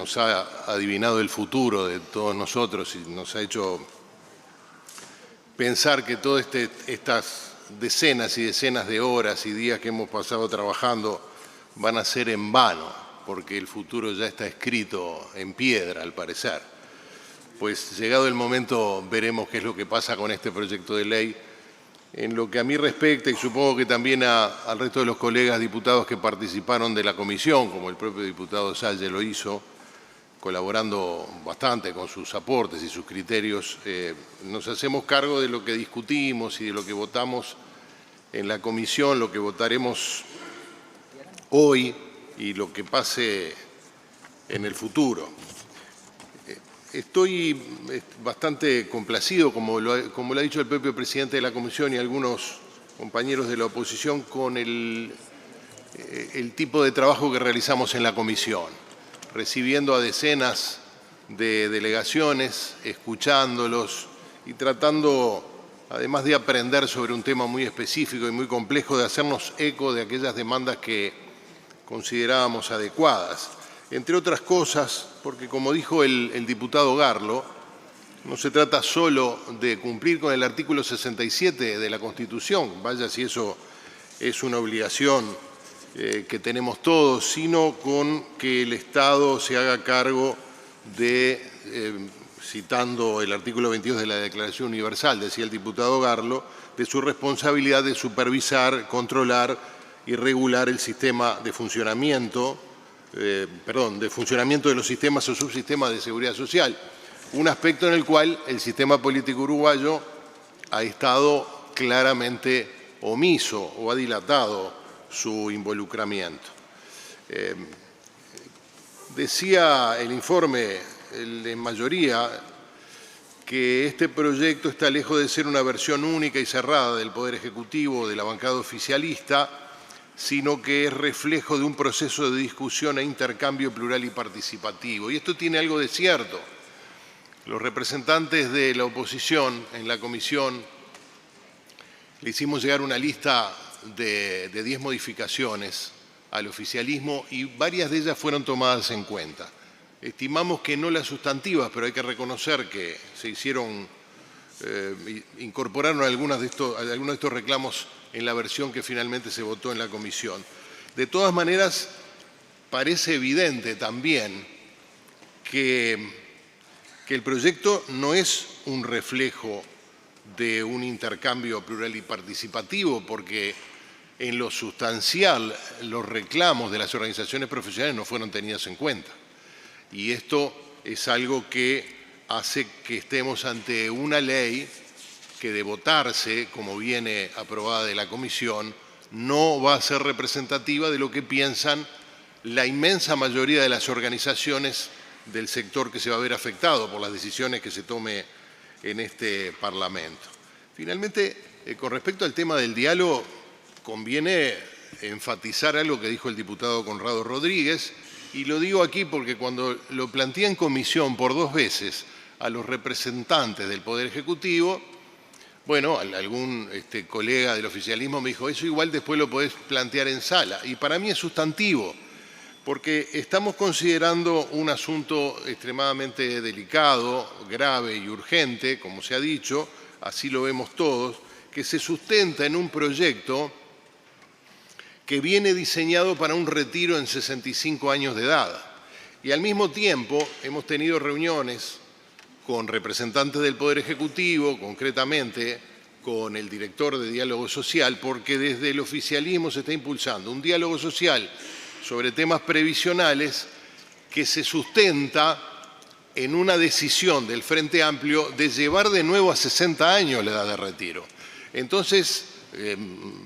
nos ha adivinado el futuro de todos nosotros y nos ha hecho pensar que todas estas decenas y decenas de horas y días que hemos pasado trabajando van a ser en vano, porque el futuro ya está escrito en piedra, al parecer. Pues llegado el momento veremos qué es lo que pasa con este proyecto de ley. En lo que a mí respecta, y supongo que también al resto de los colegas diputados que participaron de la comisión, como el propio diputado Salle lo hizo, colaborando bastante con sus aportes y sus criterios, nos hacemos cargo de lo que discutimos y de lo que votamos en la comisión, lo que votaremos hoy y lo que pase en el futuro. Estoy bastante complacido, como lo ha dicho el propio presidente de la comisión y algunos compañeros de la oposición, con el tipo de trabajo que realizamos en la comisión, recibiendo a decenas de delegaciones, escuchándolos y tratando, además de aprender sobre un tema muy específico y muy complejo, de hacernos eco de aquellas demandas que considerábamos adecuadas. Entre otras cosas, porque como dijo el diputado Garlo, no se trata solo de cumplir con el artículo 67 de la Constitución, vaya si eso es una obligación que tenemos todos, sino con que el Estado se haga cargo de, citando el artículo 22 de la Declaración Universal, decía el diputado Garlo, de su responsabilidad de supervisar, controlar y regular el sistema de funcionamiento, de los sistemas o subsistemas de seguridad social, un aspecto en el cual el sistema político uruguayo ha estado claramente omiso o ha dilatado su involucramiento. Decía el informe, en mayoría, que este proyecto está lejos de ser una versión única y cerrada del Poder Ejecutivo o de la bancada oficialista, sino que es reflejo de un proceso de discusión e intercambio plural y participativo. Y esto tiene algo de cierto. Los representantes de la oposición en la comisión le hicimos llegar una lista de 10 modificaciones al oficialismo y varias de ellas fueron tomadas en cuenta. Estimamos que no las sustantivas, pero hay que reconocer que se hicieron, incorporaron algunos de estos reclamos en la versión que finalmente se votó en la comisión. De todas maneras, parece evidente también que el proyecto no es un reflejo de un intercambio plural y participativo, porque en lo sustancial los reclamos de las organizaciones profesionales no fueron tenidos en cuenta. Y esto es algo que hace que estemos ante una ley que, de votarse, como viene aprobada de la comisión, no va a ser representativa de lo que piensan la inmensa mayoría de las organizaciones del sector que se va a ver afectado por las decisiones que se tome en este Parlamento. Finalmente, con respecto al tema del diálogo, conviene enfatizar algo que dijo el diputado Conrado Rodríguez, y lo digo aquí porque cuando lo planteé en comisión por 2 veces a los representantes del Poder Ejecutivo, bueno, algún colega del oficialismo me dijo, eso igual después lo podés plantear en sala. Y para mí es sustantivo, porque estamos considerando un asunto extremadamente delicado, grave y urgente, como se ha dicho, así lo vemos todos, que se sustenta en un proyecto que viene diseñado para un retiro en 65 años de edad. Y al mismo tiempo hemos tenido reuniones con representantes del Poder Ejecutivo, concretamente con el director de Diálogo Social, porque desde el oficialismo se está impulsando un diálogo social sobre temas previsionales que se sustenta en una decisión del Frente Amplio de llevar de nuevo a 60 años la edad de retiro. Entonces,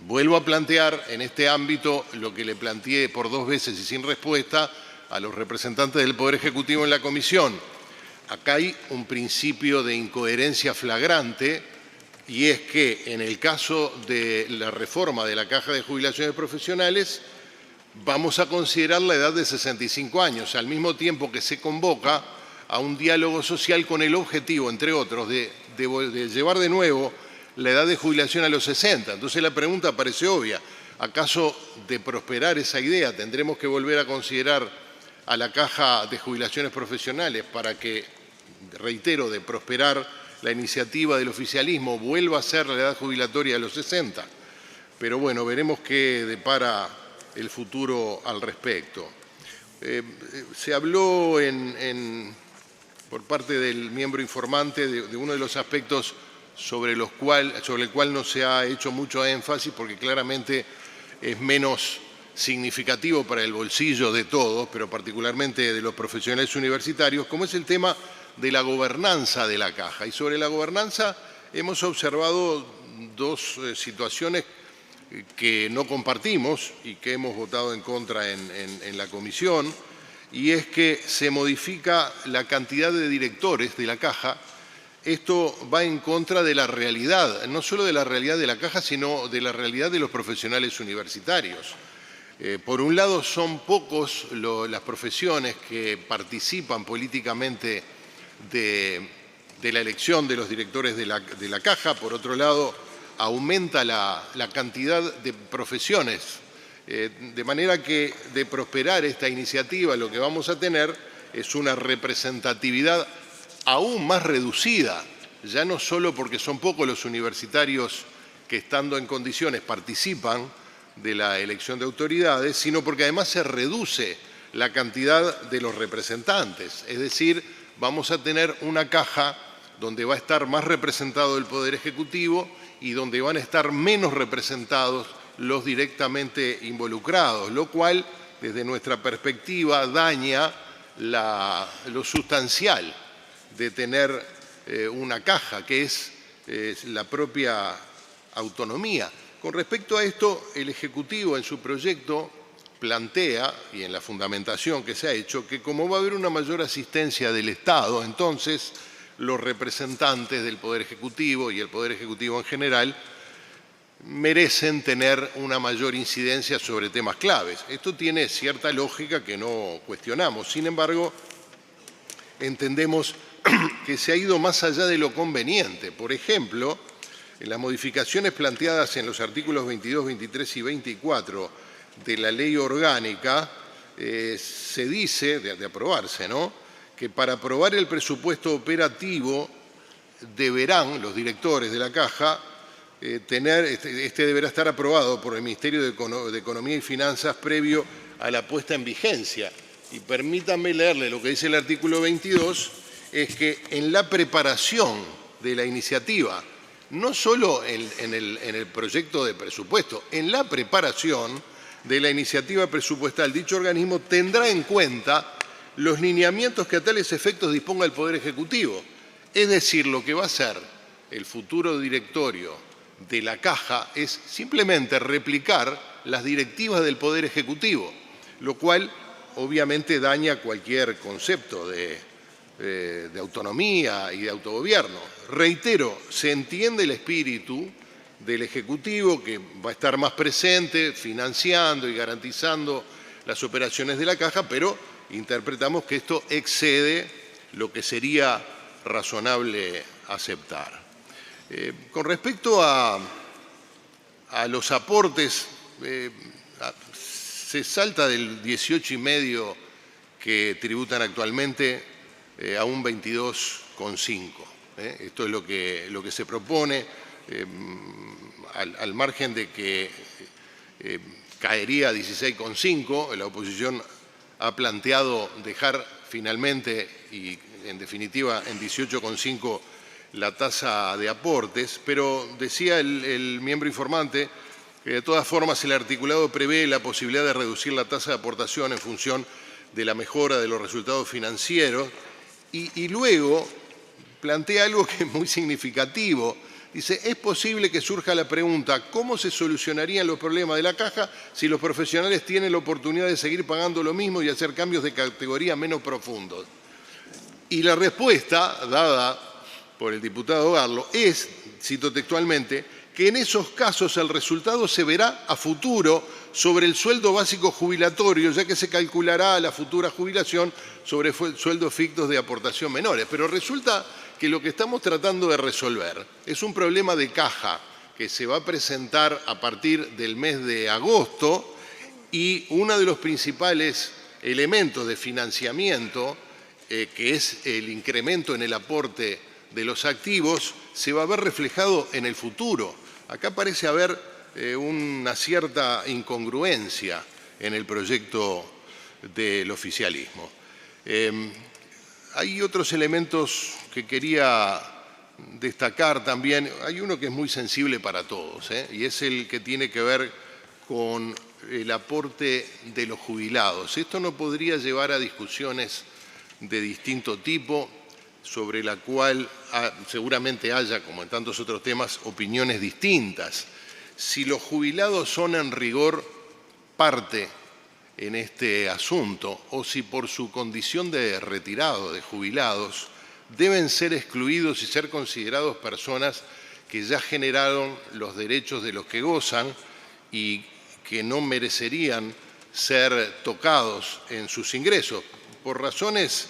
vuelvo a plantear en este ámbito lo que le planteé por 2 veces y sin respuesta a los representantes del Poder Ejecutivo en la comisión. Acá hay un principio de incoherencia flagrante, y es que en el caso de la reforma de la Caja de Jubilaciones Profesionales vamos a considerar la edad de 65 años, al mismo tiempo que se convoca a un diálogo social con el objetivo, entre otros, de llevar de nuevo la edad de jubilación a los 60. Entonces la pregunta parece obvia. ¿Acaso de prosperar esa idea tendremos que volver a considerar a la Caja de Jubilaciones Profesionales para que, reitero, de prosperar la iniciativa del oficialismo, vuelva a ser la edad jubilatoria de los 60. Pero bueno, veremos qué depara el futuro al respecto. Se habló por parte del miembro informante de uno de los aspectos sobre el cual no se ha hecho mucho énfasis, porque claramente es menos significativo para el bolsillo de todos, pero particularmente de los profesionales universitarios, como es el tema de la gobernanza de la Caja. Y sobre la gobernanza hemos observado dos situaciones que no compartimos y que hemos votado en contra en la comisión, y es que se modifica la cantidad de directores de la Caja. Esto va en contra de la realidad, no solo de la realidad de la Caja, sino de la realidad de los profesionales universitarios. Por un lado, son pocos las profesiones que participan políticamente de la elección de los directores de la Caja. Por otro lado, aumenta la cantidad de profesiones, de manera que de prosperar esta iniciativa lo que vamos a tener es una representatividad aún más reducida, ya no solo porque son pocos los universitarios que, estando en condiciones, participan de la elección de autoridades, sino porque además se reduce la cantidad de los representantes. Es decir, vamos a tener una Caja donde va a estar más representado el Poder Ejecutivo y donde van a estar menos representados los directamente involucrados, lo cual, desde nuestra perspectiva, daña lo sustancial de tener una Caja, que es la propia autonomía. Con respecto a esto, el Ejecutivo en su proyecto plantea, y en la fundamentación que se ha hecho, que como va a haber una mayor asistencia del Estado, entonces los representantes del Poder Ejecutivo y el Poder Ejecutivo en general merecen tener una mayor incidencia sobre temas claves. Esto tiene cierta lógica que no cuestionamos. Sin embargo, entendemos que se ha ido más allá de lo conveniente. Por ejemplo, en las modificaciones planteadas en los artículos 22, 23 y 24 de la Ley Orgánica, se dice, de aprobarse, ¿no?, que para aprobar el presupuesto operativo deberán los directores de la Caja deberá estar aprobado por el Ministerio de Economía y Finanzas previo a la puesta en vigencia. Y permítanme leerle lo que dice el artículo 22, es que en la preparación de la iniciativa, no solo en el proyecto de presupuesto, en la preparación de la iniciativa presupuestal, dicho organismo tendrá en cuenta los lineamientos que a tales efectos disponga el Poder Ejecutivo. Es decir, lo que va a hacer el futuro directorio de la Caja es simplemente replicar las directivas del Poder Ejecutivo, lo cual obviamente daña cualquier concepto de autonomía y de autogobierno. Reitero, se entiende el espíritu del Ejecutivo, que va a estar más presente, financiando y garantizando las operaciones de la Caja, pero interpretamos que esto excede lo que sería razonable aceptar. Con respecto a los aportes, se salta del 18,5 que tributan actualmente a un 22,5. Esto es lo que se propone, al margen de que caería a 16,5. La oposición ha planteado dejar finalmente y en definitiva en 18,5 la tasa de aportes, pero decía el miembro informante que de todas formas el articulado prevé la posibilidad de reducir la tasa de aportación en función de la mejora de los resultados financieros y luego plantea algo que es muy significativo. Dice, es posible que surja la pregunta, ¿cómo se solucionarían los problemas de la Caja si los profesionales tienen la oportunidad de seguir pagando lo mismo y hacer cambios de categoría menos profundos? Y la respuesta dada por el diputado Garlo es, cito textualmente, que en esos casos el resultado se verá a futuro sobre el sueldo básico jubilatorio, ya que se calculará la futura jubilación sobre sueldos fictos de aportación menores. Pero resulta que lo que estamos tratando de resolver es un problema de Caja que se va a presentar a partir del mes de agosto y uno de los principales elementos de financiamiento, que es el incremento en el aporte de los activos, se va a ver reflejado en el futuro. Acá parece haber una cierta incongruencia en el proyecto del oficialismo. Hay otros elementos que quería destacar también. Hay uno que es muy sensible para todos, y es el que tiene que ver con el aporte de los jubilados. Esto no podría llevar a discusiones de distinto tipo, sobre la cual seguramente haya, como en tantos otros temas, opiniones distintas. Si los jubilados son en rigor parte en este asunto, o si por su condición de retirado, de jubilados, deben ser excluidos y ser considerados personas que ya generaron los derechos de los que gozan y que no merecerían ser tocados en sus ingresos, por razones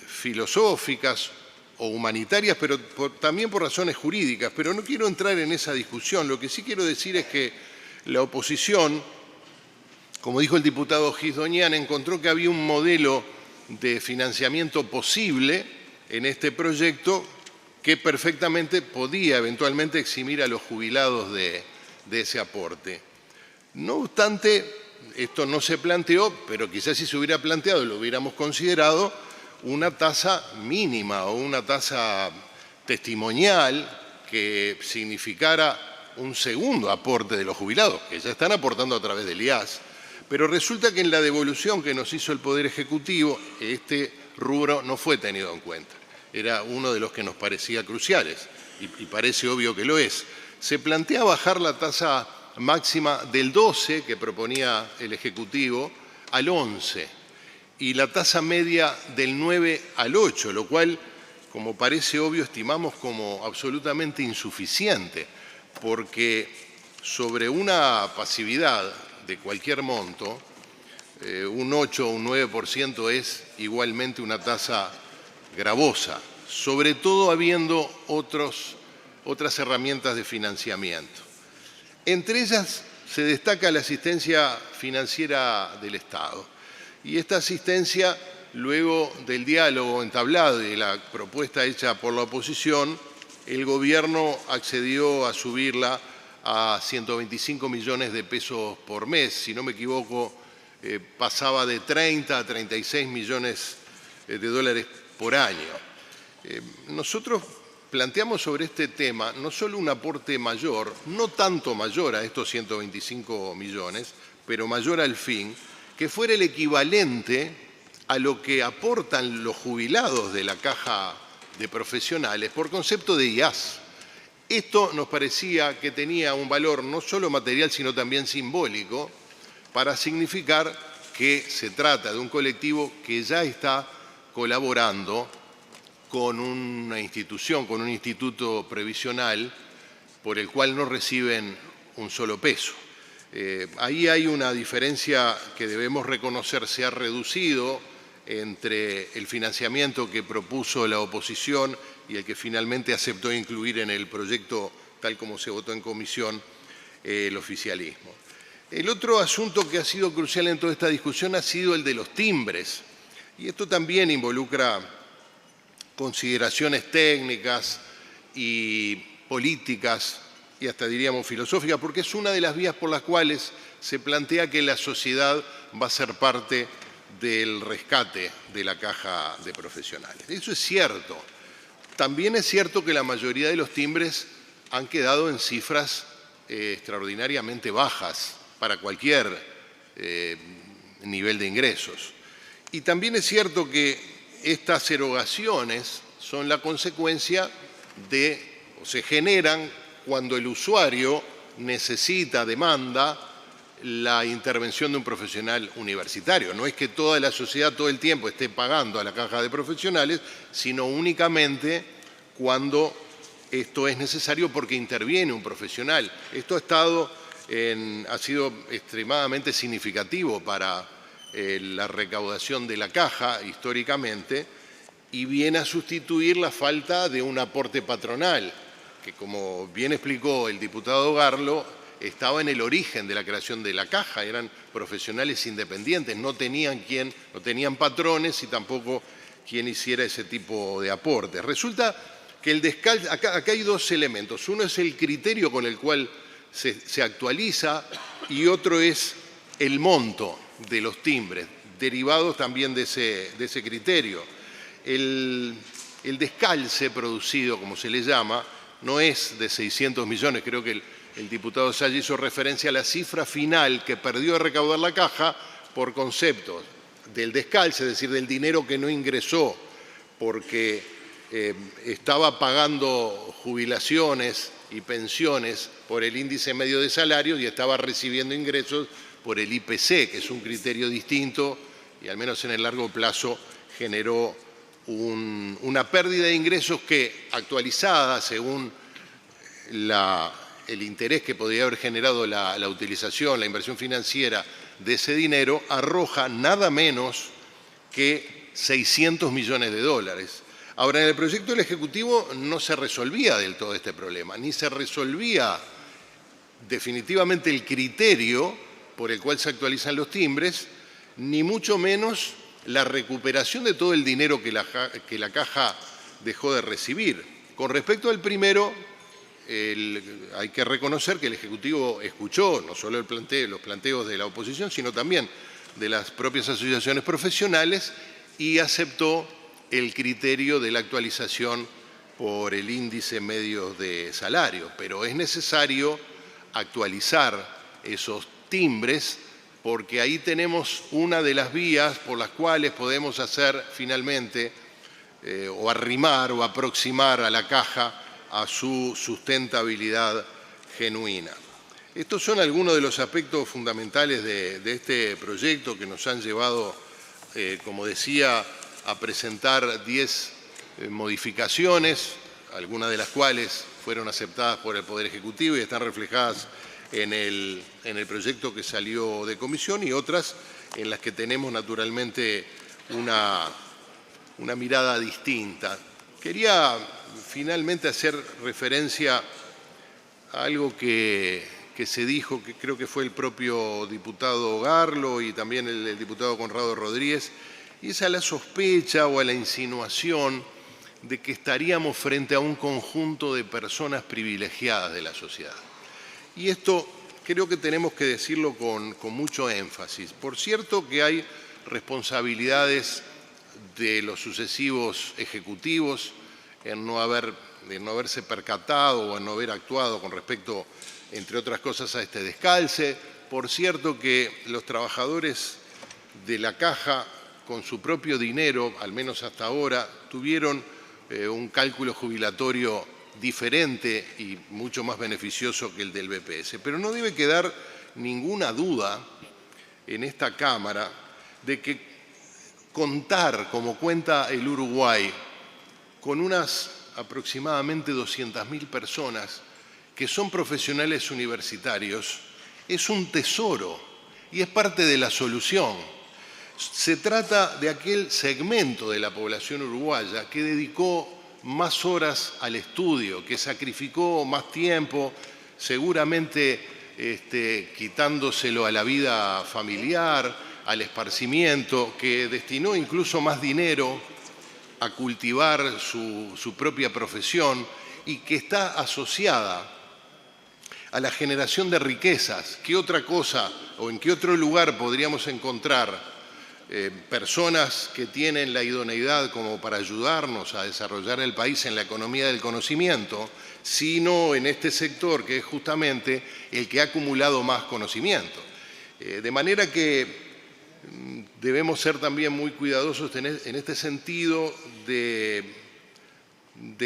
filosóficas o humanitarias, pero también por razones jurídicas. Pero no quiero entrar en esa discusión. Lo que sí quiero decir es que la oposición, como dijo el diputado Gisdonian, encontró que había un modelo de financiamiento posible en este proyecto que perfectamente podía eventualmente eximir a los jubilados de ese aporte. No obstante, esto no se planteó, pero quizás si se hubiera planteado lo hubiéramos considerado, una tasa mínima o una tasa testimonial que significara un segundo aporte de los jubilados, que ya están aportando a través del IAS. Pero resulta que en la devolución que nos hizo el Poder Ejecutivo, este rubro no fue tenido en cuenta. Era uno de los que nos parecía cruciales, y parece obvio que lo es. Se plantea bajar la tasa máxima del 12, que proponía el Ejecutivo, al 11, y la tasa media del 9 al 8, lo cual, como parece obvio, estimamos como absolutamente insuficiente, porque sobre una pasividad de cualquier monto, un 8 o un 9% es igualmente una tasa gravosa, sobre todo habiendo otras herramientas de financiamiento. Entre ellas se destaca la asistencia financiera del Estado. Y esta asistencia, luego del diálogo entablado y de la propuesta hecha por la oposición, el Gobierno accedió a subirla a 125 millones de pesos por mes. Si no me equivoco, pasaba de 30 a 36 millones de dólares por año. Nosotros planteamos sobre este tema no solo un aporte mayor, no tanto mayor a estos 125 millones, pero mayor al fin, que fuera el equivalente a lo que aportan los jubilados de la caja de profesionales por concepto de IAS. Esto nos parecía que tenía un valor no solo material, sino también simbólico, para significar que se trata de un colectivo que ya está colaborando con una institución, con un instituto previsional, por el cual no reciben un solo peso. Ahí hay una diferencia que debemos reconocer se ha reducido entre el financiamiento que propuso la oposición y el que finalmente aceptó incluir en el proyecto, tal como se votó en comisión, el oficialismo. El otro asunto que ha sido crucial en toda esta discusión ha sido el de los timbres. Y esto también involucra consideraciones técnicas y políticas y hasta diríamos filosóficas, porque es una de las vías por las cuales se plantea que la sociedad va a ser parte del rescate de la caja de profesionales. Eso es cierto. También es cierto que la mayoría de los timbres han quedado en cifras extraordinariamente bajas para cualquier nivel de ingresos. Y también es cierto que estas erogaciones son la consecuencia de, o se generan cuando el usuario necesita, demanda, la intervención de un profesional universitario. No es que toda la sociedad todo el tiempo esté pagando a la caja de profesionales, sino únicamente cuando esto es necesario porque interviene un profesional. Esto ha sido extremadamente significativo para la recaudación de la caja históricamente y viene a sustituir la falta de un aporte patronal, que como bien explicó el diputado Garlo, estaba en el origen de la creación de la Caja, eran profesionales independientes, no tenían patrones y tampoco quien hiciera ese tipo de aportes. Resulta que el descalce, acá hay dos elementos, uno es el criterio con el cual se actualiza y otro es el monto de los timbres, derivados también de ese criterio. El descalce producido, como se le llama, no es de 600 millones, creo que el diputado Salle hizo referencia a la cifra final que perdió de recaudar la Caja por conceptos del descalce, es decir, del dinero que no ingresó porque estaba pagando jubilaciones y pensiones por el índice medio de salarios y estaba recibiendo ingresos por el IPC, que es un criterio distinto y al menos en el largo plazo generó una pérdida de ingresos que, actualizada según el interés que podría haber generado la utilización, la inversión financiera de ese dinero, arroja nada menos que 600 millones de dólares. Ahora, en el proyecto del Ejecutivo no se resolvía del todo este problema, ni se resolvía definitivamente el criterio por el cual se actualizan los timbres, ni mucho menos la recuperación de todo el dinero que la Caja dejó de recibir. Con respecto al primero, hay que reconocer que el Ejecutivo escuchó no solo los planteos de la oposición, sino también de las propias asociaciones profesionales y aceptó el criterio de la actualización por el índice medio de salario. Pero es necesario actualizar esos timbres porque ahí tenemos una de las vías por las cuales podemos hacer finalmente o arrimar o aproximar a la Caja a su sustentabilidad genuina. Estos son algunos de los aspectos fundamentales de este proyecto que nos han llevado, como decía, a presentar 10 modificaciones, algunas de las cuales fueron aceptadas por el Poder Ejecutivo y están reflejadas en el proyecto que salió de comisión y otras en las que tenemos naturalmente una mirada distinta. Quería finalmente hacer referencia a algo que se dijo, que creo que fue el propio diputado Garlo y también el diputado Conrado Rodríguez, y es a la sospecha o a la insinuación de que estaríamos frente a un conjunto de personas privilegiadas de la sociedad. Y esto creo que tenemos que decirlo con mucho énfasis. Por cierto que hay responsabilidades de los sucesivos ejecutivos en no haberse percatado o en no haber actuado con respecto, entre otras cosas, a este descalce. Por cierto que los trabajadores de la Caja, con su propio dinero, al menos hasta ahora, tuvieron un cálculo jubilatorio diferente y mucho más beneficioso que el del BPS. Pero no debe quedar ninguna duda en esta Cámara de que contar, como cuenta el Uruguay, con unas aproximadamente 200.000 personas que son profesionales universitarios, es un tesoro y es parte de la solución. Se trata de aquel segmento de la población uruguaya que dedicó más horas al estudio, que sacrificó más tiempo, seguramente quitándoselo a la vida familiar, al esparcimiento, que destinó incluso más dinero a cultivar su propia profesión y que está asociada a la generación de riquezas. ¿Qué otra cosa o en qué otro lugar podríamos encontrar personas que tienen la idoneidad como para ayudarnos a desarrollar el país en la economía del conocimiento, sino en este sector que es justamente el que ha acumulado más conocimiento? De manera que debemos ser también muy cuidadosos en este sentido de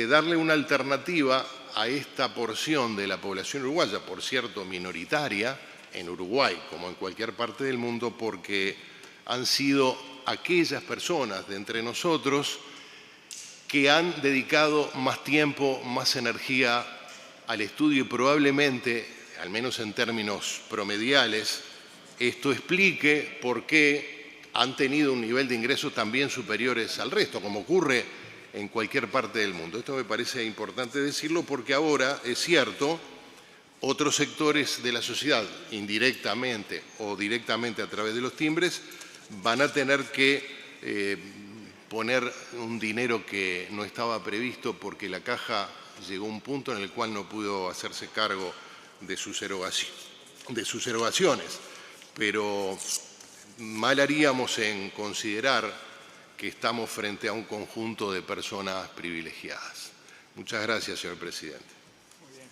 darle una alternativa a esta porción de la población uruguaya, por cierto minoritaria en Uruguay como en cualquier parte del mundo, porque han sido aquellas personas de entre nosotros que han dedicado más tiempo, más energía al estudio y probablemente, al menos en términos promediales, esto explique por qué han tenido un nivel de ingresos también superiores al resto, como ocurre en cualquier parte del mundo. Esto me parece importante decirlo porque ahora, es cierto, Otros sectores de la sociedad, indirectamente o directamente a través de los timbres, van a tener que poner un dinero que no estaba previsto porque la Caja llegó a un punto en el cual no pudo hacerse cargo de sus erogaciones. Pero mal haríamos en considerar que estamos frente a un conjunto de personas privilegiadas. Muchas gracias, señor presidente.